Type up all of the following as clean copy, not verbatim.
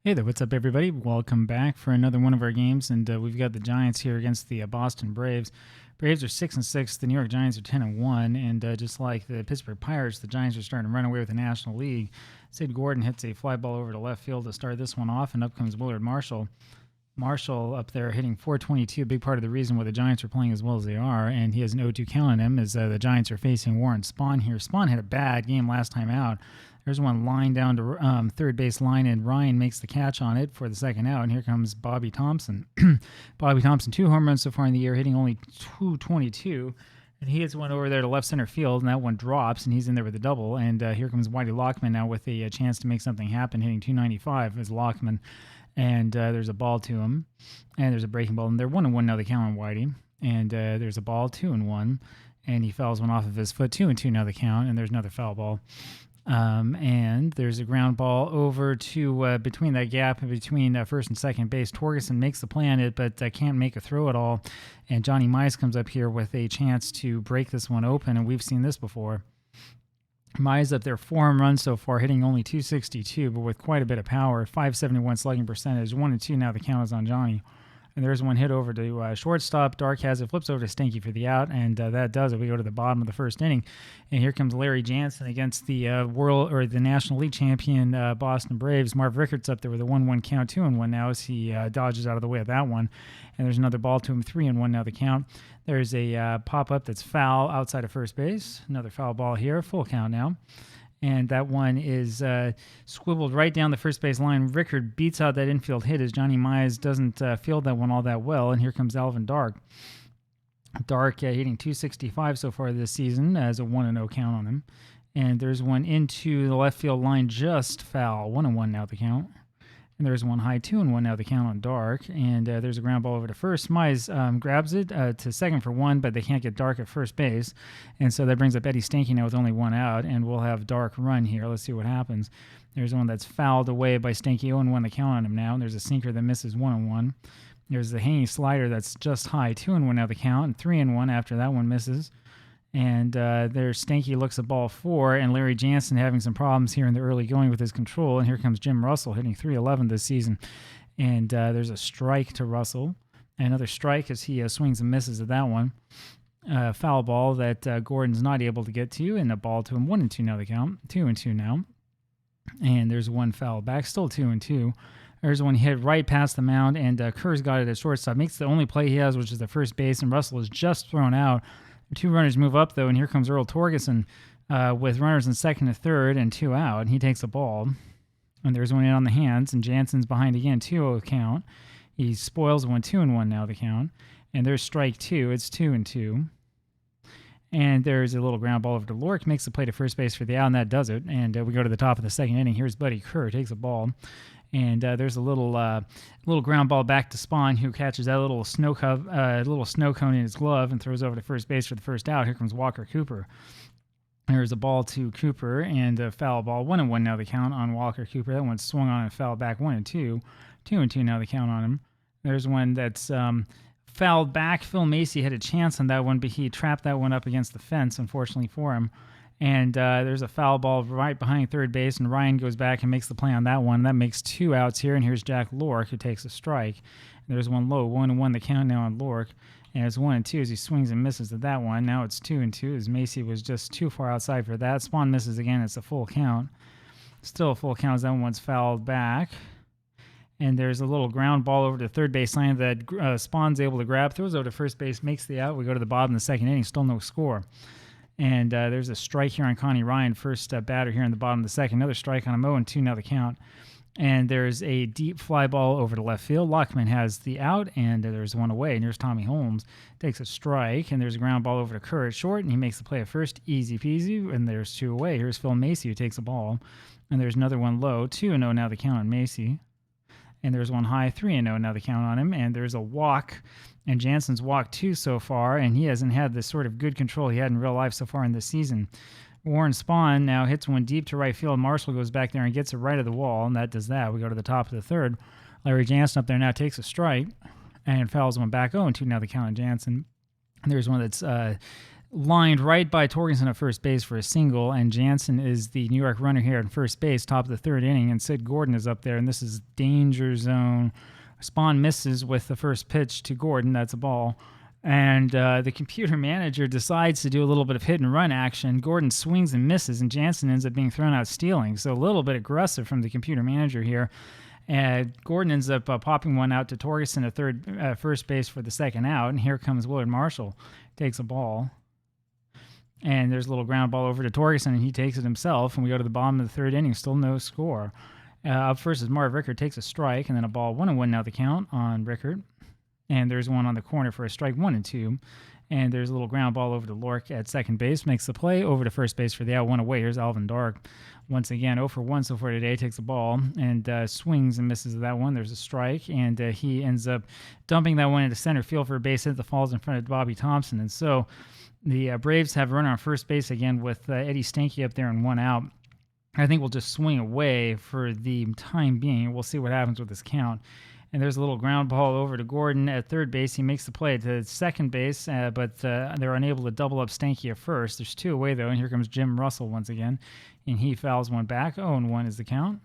Hey there, what's up, everybody? Welcome back for another one of our games, and we've got the Giants here against the Boston Braves. Braves are 6-6. The New York Giants are 10-1, and just like the Pittsburgh Pirates, the Giants are starting to run away with the National League. Sid Gordon hits a fly ball over to left field to start this one off, and up comes Willard Marshall. Marshall up there hitting .422, a big part of the reason why the Giants are playing as well as they are, and he has an 0-2 count on him as the Giants are facing Warren Spahn here. Spahn had a bad game last time out. There's one line down to third base line, and Ryan makes the catch on it for the second out, and here comes Bobby Thompson. Bobby Thompson, 2 home runs so far in the year, hitting only .222, and he hits one over there to left center field, and that one drops, and he's in there with a double, and here comes Whitey Lockman now with a chance to make something happen, hitting .295 as Lockman. And there's a ball to him, and there's a breaking ball, and they're 1-1 now, the count on Whitey, and there's a ball, 2-1, and he fouls one off of his foot, 2-2 now the count, and there's another foul ball. And there's a ground ball over to between that gap between first and second base. Torgerson makes the play on it, but can't make a throw at all, and Johnny Mize comes up here with a chance to break this one open, and we've seen this before. Mize up there, 4 home runs so far, hitting only .262, but with quite a bit of power. .571 slugging percentage. 1-2 now. The count is on Johnny. And there's one hit over to shortstop. Dark has it, flips over to Stinky for the out, and that does it. We go to the bottom of the first inning, and here comes Larry Jansen against the the National League champion Boston Braves. Marv Rickards up there with a 1-1 count, 2-1 now as he dodges out of the way of that one. And there's another ball to him, 3-1 now the count. There's a pop-up that's foul outside of first base. Another foul ball here, full count now. And that one is squibbled right down the first base line. Rickard beats out that infield hit as Johnny Mize doesn't field that one all that well. And here comes Alvin Dark. Dark hitting .265 so far this season as a 1-0 count on him. And there's one into the left field line, just foul. 1-1 now the count. And there's one high, 2-1 now the count on Dark. And there's a ground ball over to first. Mize grabs it to second for 1, but they can't get Dark at first base. And so that brings up Eddie Stanky now with only 1 out. And we'll have Dark run here. Let's see what happens. There's one that's fouled away by Stanky. 0-1 the count on him now. And there's a sinker that misses 1-1. There's the hanging slider that's just high, 2-1 now the count. And 3-1 after that one misses. And there's Stanky looks at ball 4, and Larry Jansen having some problems here in the early going with his control. And here comes Jim Russell hitting .311 this season. And there's a strike to Russell. Another strike as he swings and misses at that one. Foul ball that Gordon's not able to get to, and a ball to him. 1-2 now the count. 2-2 now. And there's one foul back, still 2-2. There's one hit right past the mound, and Kerr's got it at shortstop. Makes the only play he has, which is the first base, and Russell is just thrown out. 2 runners move up, though, and here comes Earl Torgerson with runners in second and third and 2 out, and he takes the ball. And there's one in on the hands, and Jansen's behind again, 2-0 count. He spoils one, 2-1 now the count. And there's strike 2. It's 2-2. And there's a little ground ball over to Lork, makes the play to first base for the out, and that does it. And we go to the top of the second inning. Here's Buddy Kerr, takes the ball. And there's a little ground ball back to Spahn, who catches that little snow cone in his glove and throws over to first base for the first out. Here comes Walker Cooper. There's a ball to Cooper and a foul ball. 1-1 now the count on Walker Cooper. That one's swung on and fouled back. 1-2. 2-2 now the count on him. There's one that's fouled back. Phil Macy had a chance on that one, but he trapped that one up against the fence, unfortunately for him. And there's a foul ball right behind third base, and Ryan goes back and makes the play on that one. That makes 2 outs here, and here's Jack Lork, who takes a strike. And there's one low, 1-1 the count now on Lork. And it's 1-2 as he swings and misses at that one. Now it's 2-2 as Macy was just too far outside for that. Spahn misses again. It's a full count. Still a full count as that one's fouled back. And there's a little ground ball over to third base line that Spahn's able to grab, throws over to first base, makes the out. We go to the bottom of the second inning, still no score. And there's a strike here on Connie Ryan, first batter here in the bottom of the second. Another strike on him, 0-2 now the count. And there's a deep fly ball over to left field. Lockman has the out, and there's one away. And here's Tommy Holmes, takes a strike, and there's a ground ball over to Kerr at short, and he makes the play at first, easy peasy, and there's 2 away. Here's Phil Macy, who takes the ball, and there's another one low, 2-0 now the count on Macy. And there's one high, 3-0 now the count on him, and there's a walk, and Jansen's walked 2 so far, and he hasn't had the sort of good control he had in real life so far in this season. Warren Spahn now hits one deep to right field. Marshall goes back there and gets it right of the wall, and that does that. We go to the top of the third. Larry Jansen up there now takes a strike and fouls one back. 0-2 now the count on Jansen. And there's one that's lined right by Torgerson at first base for a single, and Jansen is the New York runner here at first base, top of the third inning, and Sid Gordon is up there, and this is danger zone. Spahn misses with the first pitch to Gordon. That's a ball. And the computer manager decides to do a little bit of hit and run action. Gordon swings and misses, and Jansen ends up being thrown out stealing. So a little bit aggressive from the computer manager here. And Gordon ends up popping one out to Torgerson at first base for the second out. And here comes Willard Marshall. Takes a ball. And there's a little ground ball over to Torgerson, and he takes it himself. And we go to the bottom of the third inning, still no score. Up first is Marv Rickard, takes a strike, and then a ball 1-1 now the count on Rickard. And there's one on the corner for a strike 1-2. And there's a little ground ball over to Lork at second base, makes the play over to first base for the out, one away. Here's Alvin Dark. Once again, 0 for 1 so far today, takes the ball and swings and misses that one. There's a strike, and he ends up dumping that one into center field for a base hit that falls in front of Bobby Thompson. And so the Braves have a runner on first base again with Eddie Stanky up there and one out. I think we'll just swing away for the time being. We'll see what happens with this count. And there's a little ground ball over to Gordon at third base. He makes the play to second base, but they're unable to double up Stanky at first. There's 2 away, though, and here comes Jim Russell once again. And he fouls one back. 0-1 is the count.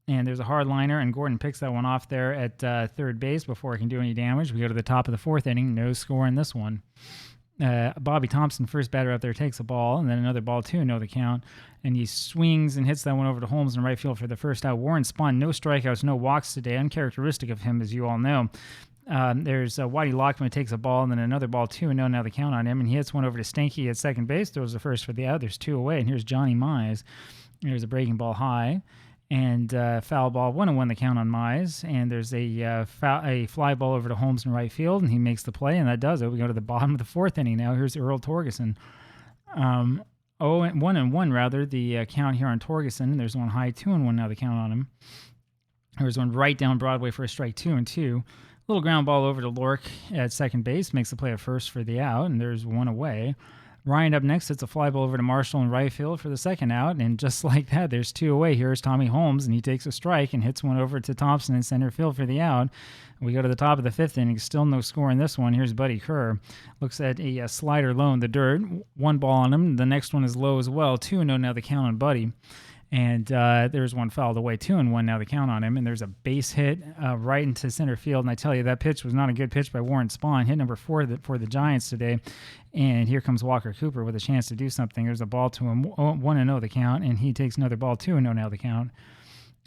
And there's a hard liner, and Gordon picks that one off there at third base before it can do any damage. We go to the top of the fourth inning. No score in this one. Bobby Thompson, first batter out there, takes a ball, and then another ball, 2-0 the count. And he swings and hits that one over to Holmes in right field for the first out. Warren Spahn, no strikeouts, no walks today, uncharacteristic of him, as you all know. There's Whitey Lockman takes a ball, and then another ball, 2-0 now the count on him, and he hits one over to Stanky at second base, throws the first for the out. There's 2 away, and here's Johnny Mize. There's a breaking ball high. And foul ball, 1-1 the count on Mize. And there's a fly ball over to Holmes in right field, and he makes the play, and that does it. We go to the bottom of the fourth inning now. Here's Earl Torgerson. 1-1 rather, the count here on Torgerson. And there's one high, 2-1 now the count on him. There's one right down Broadway for a strike, 2-2. Little ground ball over to Lork at second base, makes the play at first for the out, and there's one away. Ryan up next, hits a fly ball over to Marshall in right field for the second out, and just like that, there's 2 away. Here's Tommy Holmes, and he takes a strike and hits one over to Thompson in center field for the out. We go to the top of the fifth inning, still no score in this one. Here's Buddy Kerr. Looks at a slider low in the dirt. 1 ball on him. The next one is low as well. 2-0 now the count on Buddy. And there's one fouled away, 2-1 now the count on him. And there's a base hit right into center field. And I tell you, that pitch was not a good pitch by Warren Spahn. Hit number 4 for the Giants today. And here comes Walker Cooper with a chance to do something. There's a ball to him, 1-0 the count. And he takes another ball, 2-0 now the count.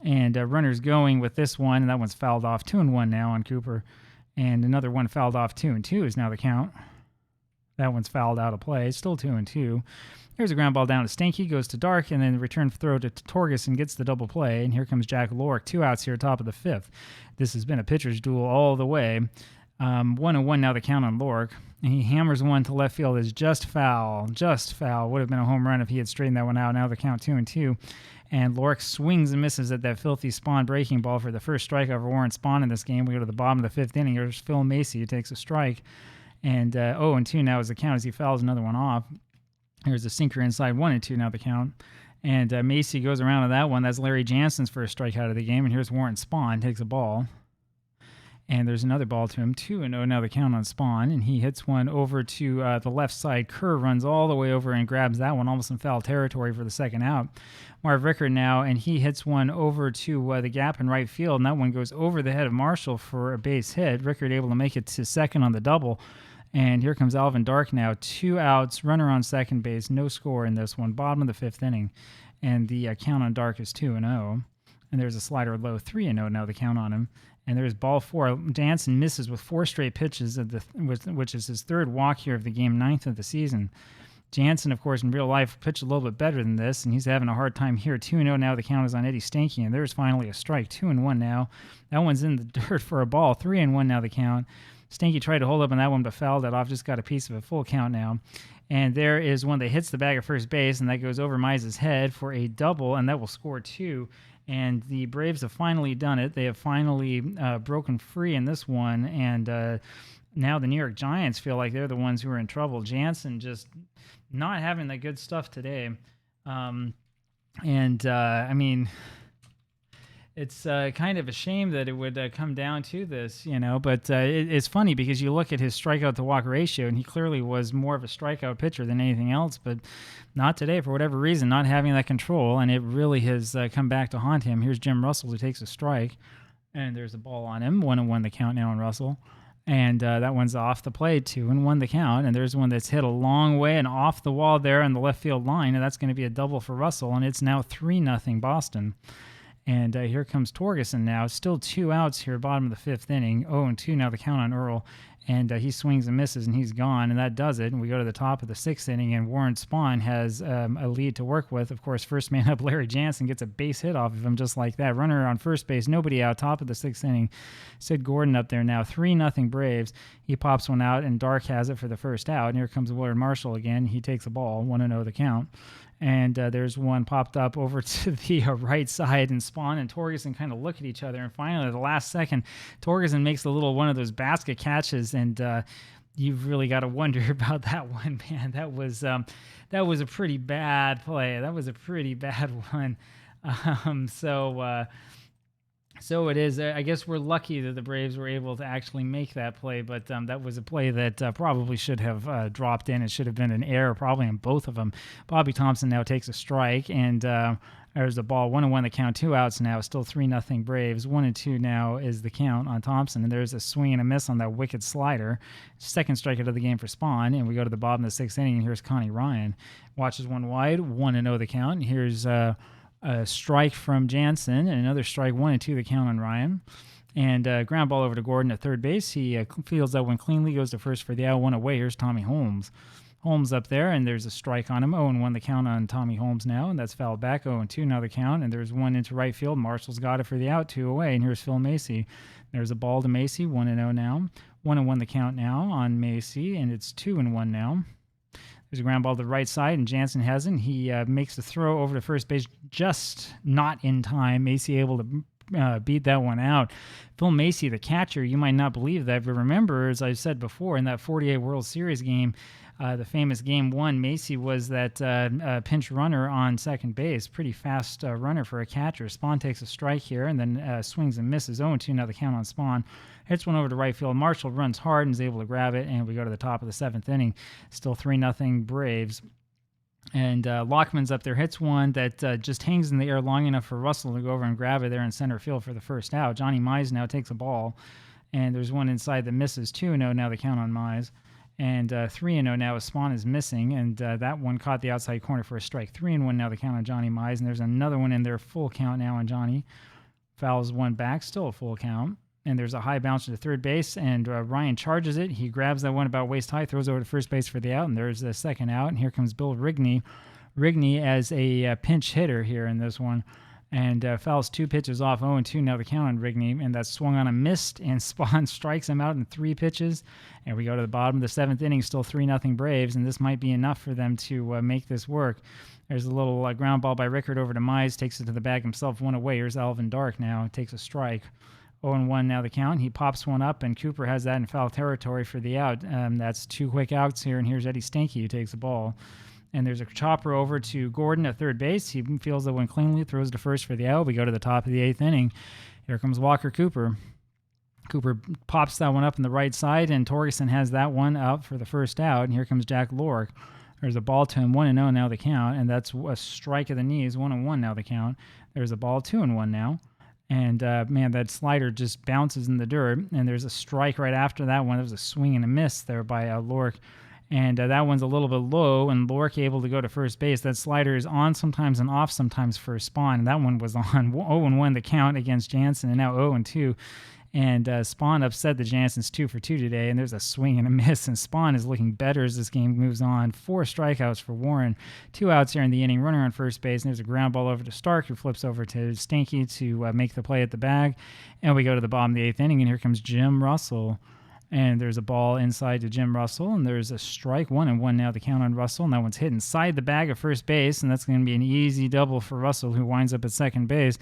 And runners going with this one. And that one's fouled off, 2-1 now on Cooper. And another one fouled off, 2-2 is now the count. That one's fouled out of play. It's still 2-2. Here's a ground ball down to Stanky, goes to Dark, and then the return throw to Torgerson gets the double play. And here comes Jack Lork, 2 outs here, top of the fifth. This has been a pitcher's duel all the way. 1-1 now the count on Lork. And he hammers one to left field. Is just foul. Just foul. Would have been a home run if he had straightened that one out. Now the count 2-2. And Lork swings and misses at that filthy Spahn breaking ball for the first strikeout for Warren Spahn in this game. We go to the bottom of the fifth inning. Here's Phil Macy, who takes a strike. And 0-2 now is the count as he fouls another one off. Here's a sinker inside, 1-2 now the count. And Macy goes around to that one. That's Larry Jansen's first strikeout of the game. And here's Warren Spahn, takes a ball. And there's another ball to him, 2-0 now the count on Spahn. And he hits one over to the left side. Kerr runs all the way over and grabs that one, almost in foul territory for the second out. Marv Rickard now, and he hits one over to the gap in right field. And that one goes over the head of Marshall for a base hit. Rickard able to make it to second on the double. And here comes Alvin Dark now. 2 outs, runner on second base, no score in this one. Bottom of the fifth inning. And the count on Dark is 2-0. And there's a slider low, 3-0 now the count on him. And there's ball 4. Jansen misses with 4 straight pitches, which is his 3rd walk here of the game, 9th of the season. Jansen, of course, in real life, pitched a little bit better than this, and he's having a hard time here. 2-0 now the count is on Eddie Stanky, and there's finally a strike. 2-1 now. That one's in the dirt for a ball. 3-1 now the count. Stanky tried to hold up on that one, but fouled it off. Just got a piece of a full count now. And there is one that hits the bag at first base, and that goes over Mize's head for a double, and that will score 2. And the Braves have finally done it. They have finally broken free in this one, and now the New York Giants feel like they're the ones who are in trouble. Jansen just not having that good stuff today. I mean, it's kind of a shame that it would come down to this, but it's funny because you look at his strikeout to walk ratio, and he clearly was more of a strikeout pitcher than anything else, but not today for whatever reason, not having that control, and it really has come back to haunt him. Here's Jim Russell, who takes a strike, and there's a ball on him. 1-1 the count now on Russell. And that one's off the plate, 2-1 the count. And there's one that's hit a long way and off the wall there in the left field line, and that's going to be a double for Russell, and it's now 3-0 Boston. And here comes Torgerson now. Still 2 outs here, bottom of the 5th inning. 0-2 now the count on Earl. And he swings and misses, and he's gone, and that does it. And we go to the top of the 6th inning, and Warren Spahn has a lead to work with. Of course, first man up, Larry Jansen, gets a base hit off of him just like that. Runner on first base, nobody out, top of the 6th inning. Sid Gordon up there now, 3-0 Braves. He pops one out, and Dark has it for the first out. And here comes Willard Marshall again. He takes the ball, 1-0 the count. And there's one popped up over to the right side, and Spahn and Torgerson kind of look at each other. And finally, at the last second, Torgerson makes a little one of those basket catches, and you've really got to wonder about that one, man. That was a pretty bad play. That was a pretty bad one. So it is. I guess we're lucky that the Braves were able to actually make that play, but that was a play that probably should have dropped in. It should have been an error probably on both of them. Bobby Thompson now takes a strike, and there's the ball. 1-1 the count, 2 outs now, still 3-0 Braves. 1-2 now is the count on Thompson, and there's a swing and a miss on that wicked slider. Second strikeout of the game for Spahn, and we go to the bottom of the 6th inning, and here's Connie Ryan. Watches one wide, 1-0 the count. Here's a strike from Jansen, and another strike, 1-2 the count on Ryan. And ground ball over to Gordon at third base. He fields that one cleanly, goes to first for the out, 1 away. Here's Tommy Holmes. Holmes up there, and there's a strike on him. 0-1 the count on Tommy Holmes now, and that's fouled back. 0-2 now the count, and there's one into right field. Marshall's got it for the out, 2 away. And here's Phil Macy. There's a ball to Macy, 1-0 now. 1-1 the count now on Macy, and it's 2-1 now. There's a ground ball to the right side, and Jansen hasn't. He makes the throw over to first base, just not in time. Macy able to beat that one out. Phil Macy, the catcher, you might not believe that, but remember, as I said before, in that 48 World Series game, the famous Game 1, Macy was that pinch runner on second base. Pretty fast runner for a catcher. Spahn takes a strike here and then swings and misses. 0-2 now the count on Spahn. Hits one over to right field. Marshall runs hard and is able to grab it, and we go to the top of the 7th inning. Still 3-0 Braves. And Lockman's up there, hits one that just hangs in the air long enough for Russell to go over and grab it there in center field for the first out. Johnny Mize now takes a ball, and there's one inside that misses. 2-0 now the count on Mize. And 3-0 now as Spahn is missing, and that one caught the outside corner for a strike. 3-1 now the count on Johnny Mize, and there's another one in there, full count now on Johnny. Fouls one back, still a full count. And there's a high bounce to third base, and Ryan charges it. He grabs that one about waist high, throws over to first base for the out, and there's the second out. And here comes Bill Rigney. Rigney as a pinch hitter here in this one. And fouls 2 pitches off, 0-2 now the count on Rigney, and that's swung on a missed, and Spahn strikes him out in 3 pitches. And we go to the bottom of the 7th inning, still 3-0 Braves, and this might be enough for them to make this work. There's a little ground ball by Rickard over to Mize, takes it to the bag himself, 1 away. Here's Alvin Dark now, takes a strike. 0-1 now the count. He pops one up, and Cooper has that in foul territory for the out. That's 2 quick outs here, and here's Eddie Stanky who takes the ball. And there's a chopper over to Gordon at third base. He fields that one cleanly, throws to first for the out. We go to the top of the 8th inning. Here comes Walker Cooper. Cooper pops that one up in the right side, and Torgerson has that one out for the first out. And here comes Jack Lork. There's a ball to him, 1-0 now the count, and that's a strike of the knees, 1-1 now the count. There's a ball, 2-1 now. And, man, that slider just bounces in the dirt, and there's a strike right after that one. There was a swing and a miss there by Lork. And that one's a little bit low, and Lork able to go to first base. That slider is on sometimes and off sometimes for Spahn, and that one was on. 0-1 the count against Jansen, and now 0-2. And Spahn upset the Jansen's 2 for 2 today, and there's a swing and a miss, and Spahn is looking better as this game moves on. 4 strikeouts for Warren, 2 outs here in the inning, runner on first base, and there's a ground ball over to Stark, who flips over to Stanky to make the play at the bag. And we go to the bottom of the 8th inning, and here comes Jim Russell. And there's a ball inside to Jim Russell, and there's a strike, 1-1 now the count on Russell, and that one's hit inside the bag of first base, and that's going to be an easy double for Russell, who winds up at second base.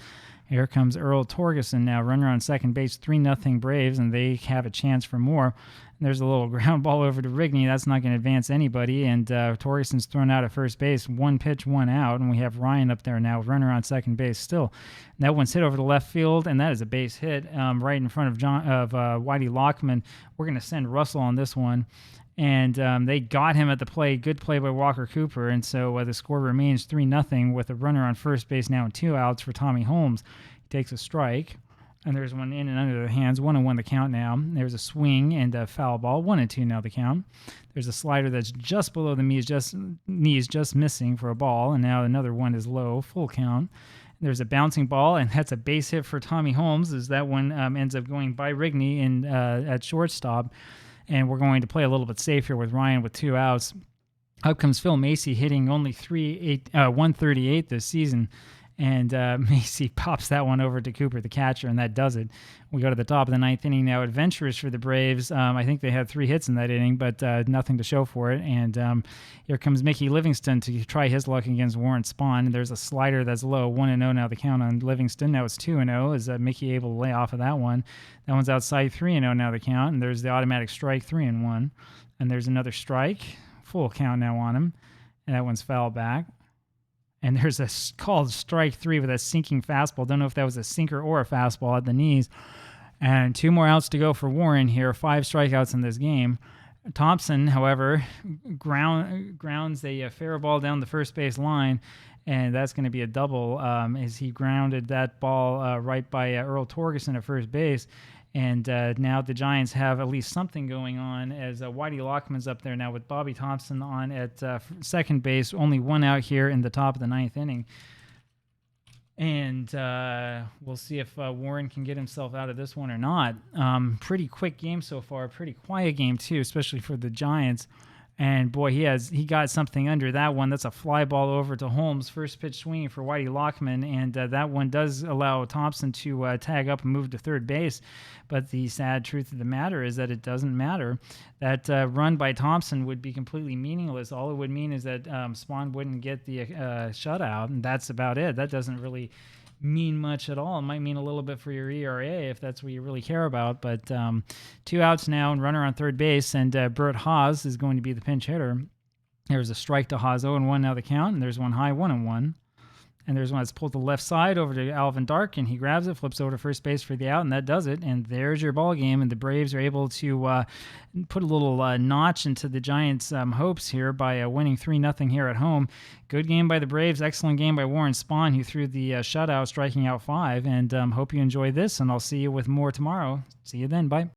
Here comes Earl Torgerson now, runner on second base, 3-0 Braves, and they have a chance for more. And there's a little ground ball over to Rigney. That's not going to advance anybody, and Torgerson's thrown out at first base. 1 pitch, 1 out, and we have Ryan up there now, runner on second base still. And that one's hit over to left field, and that is a base hit right in front of Whitey Lockman. We're going to send Russell on this one. And they got him at the play. Good play by Walker Cooper. And so the score remains 3-0 with a runner on first base now and 2 outs for Tommy Holmes. He takes a strike. And there's one in and under the hands. 1-1 the count now. There's a swing and a foul ball. 1-2 now the count. There's a slider that's just below the knees, just missing for a ball. And now another one is low, full count. There's a bouncing ball, and that's a base hit for Tommy Holmes, as that one ends up going by Rigney at shortstop. And we're going to play a little bit safe here with Ryan with 2 outs. Up comes Phil Macy, hitting only 138 this season. And Macy pops that one over to Cooper, the catcher, and that does it. We go to the top of the 9th inning now. Adventurous for the Braves. I think they had 3 hits in that inning, but nothing to show for it. And here comes Mickey Livingston to try his luck against Warren Spahn. There's a slider that's low, 1-0 now the count on Livingston. Now it's 2-0. Is Mickey able to lay off of that one? That one's outside, 3-0 now the count. And there's the automatic strike, 3-1. And there's another strike, full count now on him. And that one's foul back. And there's a called strike 3 with a sinking fastball. Don't know if that was a sinker or a fastball at the knees. And 2 more outs to go for Warren here. 5 strikeouts in this game. Thompson, however, grounds a fair ball down the first base line. And that's going to be a double as he grounded that ball right by Earl Torgerson at first base. And now the Giants have at least something going on as Whitey Lockman's up there now with Bobby Thompson on at second base. Only 1 out here in the top of the 9th inning. And we'll see if Warren can get himself out of this one or not. Pretty quick game so far. Pretty quiet game, too, especially for the Giants. And boy, he got something under that one. That's a fly ball over to Holmes. First pitch swinging for Whitey Lockman, and that one does allow Thompson to tag up and move to third base. But the sad truth of the matter is that it doesn't matter. That run by Thompson would be completely meaningless. All it would mean is that Spahn wouldn't get the shutout, and that's about it. That doesn't really mean much at all. It might mean a little bit for your ERA if that's what you really care about, but 2 outs now and runner on third base, and Bert Haas is going to be the pinch hitter. There's a strike to Haas, 0-1 now the count, and there's one high, 1-1. And there's one that's pulled to the left side over to Alvin Dark, and he grabs it, flips over to first base for the out, and that does it. And there's your ball game, and the Braves are able to put a little notch into the Giants' hopes here by winning 3-0 here at home. Good game by the Braves, excellent game by Warren Spahn, who threw the shutout, striking out 5. And hope you enjoy this, and I'll see you with more tomorrow. See you then. Bye.